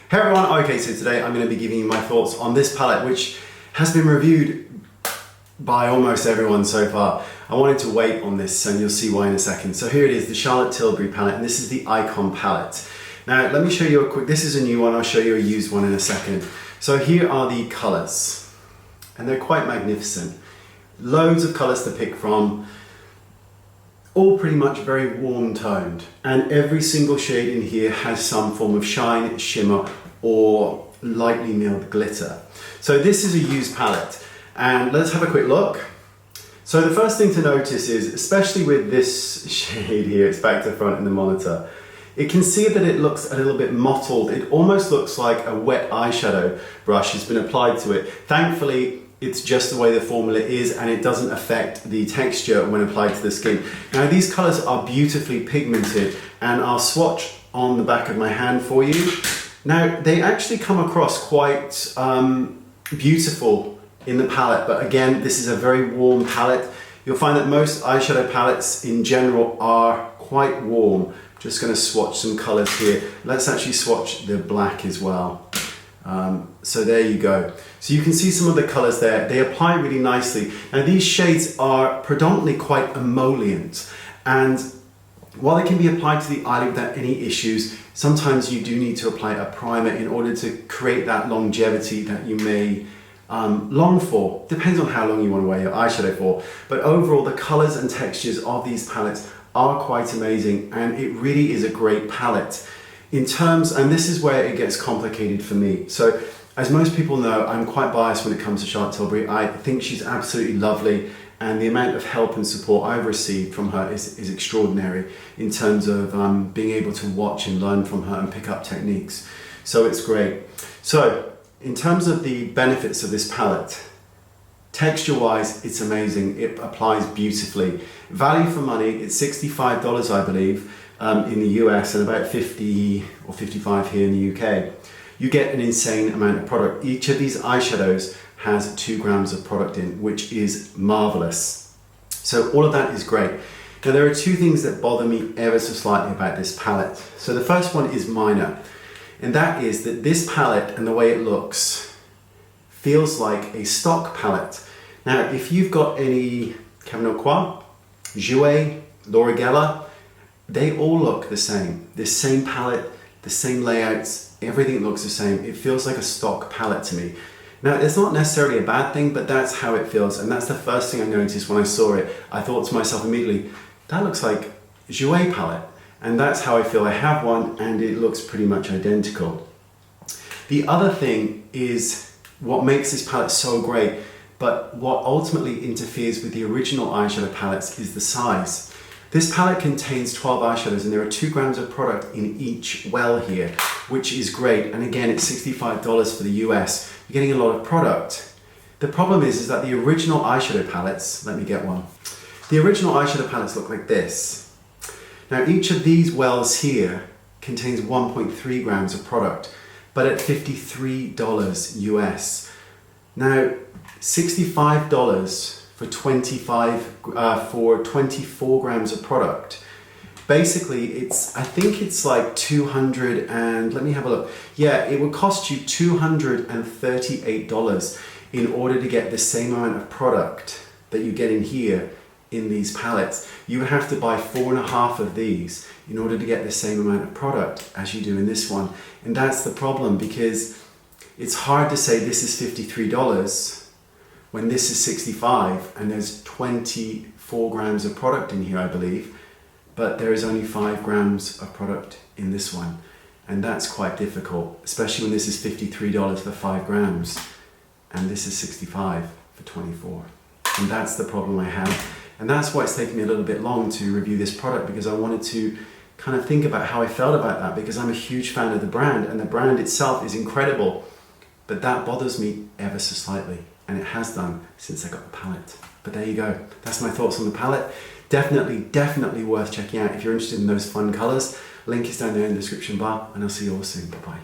Hey everyone, okay, so today I'm going to be giving you my thoughts on this palette, which has been reviewed by almost everyone so far. I wanted to wait on this and you'll see why in a second. So here it is, the Charlotte Tilbury palette, and this is the Icon palette. Now let me show you a quick, this is a new one, I'll show you a used one in a second. So here are the colours, and they're quite magnificent. Loads of colours to pick from, all pretty much very warm toned, and every single shade in here has some form of shine, shimmer, or lightly milled glitter. So this is a used palette, and let's have a quick look. So the first thing to notice is, especially with this shade here, it's back to front in the monitor, you can see that it looks a little bit mottled. It almost looks like a wet eyeshadow brush has been applied to it. Thankfully, it's just the way the formula is, and it doesn't affect the texture when applied to the skin. Now these colors are beautifully pigmented, and I'll swatch on the back of my hand for you. Now they actually come across quite beautiful in the palette, but again, this is a very warm palette. You'll find that most eyeshadow palettes in general are quite warm. Just going to swatch some colors here. Let's actually swatch the black as well. So there you go. So you can see some of the colors there. They apply really nicely. Now these shades are predominantly quite emollient, and while they can be applied to the eyelid without any issues, sometimes you do need to apply a primer in order to create that longevity that you may long for. Depends on how long you want to wear your eyeshadow for. But overall, the colors and textures of these palettes are quite amazing, and it really is a great palette. In terms, and this is where it gets complicated for me. So as most people know, I'm quite biased when it comes to Charlotte Tilbury. I think she's absolutely lovely, and the amount of help and support I've received from her is extraordinary in terms of being able to watch and learn from her and pick up techniques. So it's great. So in terms of the benefits of this palette, texture-wise, it's amazing. It applies beautifully. Value for money, it's $65, I believe, in the US, and about 50 or 55 here in the UK. You get an insane amount of product. Each of these eyeshadows has 2 grams of product in, which is marvelous. So all of that is great. Now there are 2 things that bother me ever so slightly about this palette. So the first one is minor, and that is that this palette and the way it looks feels like a stock palette. Now if you've got any Camino Jouer, Laura Geller, they all look the same. The same palette, the same layouts, everything looks the same. It feels like a stock palette to me. Now, it's not necessarily a bad thing, but that's how it feels. And that's the first thing I noticed when I saw it. I thought to myself immediately, that looks like a Jouer palette. And that's how I feel. I have one and it looks pretty much identical. The other thing is what makes this palette so great, but what ultimately interferes with the original eyeshadow palettes is the size. This palette contains 12 eyeshadows, and there are 2 grams of product in each well here, which is great. And again, it's $65 for the US. You're getting a lot of product. The problem is that the original eyeshadow palettes, let me get one. The original eyeshadow palettes look like this. Now each of these wells here contains 1.3 grams of product, but at $53 US. Now, $65 for 24 grams of product. Basically, I think it's like 200 and, let me have a look. Yeah, it would cost you $238 in order to get the same amount of product that you get in here in these palettes. You would have to buy 4.5 of these in order to get the same amount of product as you do in this one. And that's the problem, because it's hard to say this is $53 when this is 65, and there's 24 grams of product in here, I believe, but there is only 5 grams of product in this one. And that's quite difficult, especially when this is $53 for 5 grams, and this is 65 for 24. And that's the problem I have. And that's why it's taken me a little bit long to review this product, because I wanted to kind of think about how I felt about that, because I'm a huge fan of the brand, and the brand itself is incredible, but that bothers me ever so slightly. And it has done since I got the palette. But there you go. That's my thoughts on the palette. Definitely worth checking out if you're interested in those fun colors. Link is down there in the description bar, and I'll see you all soon. Bye-bye.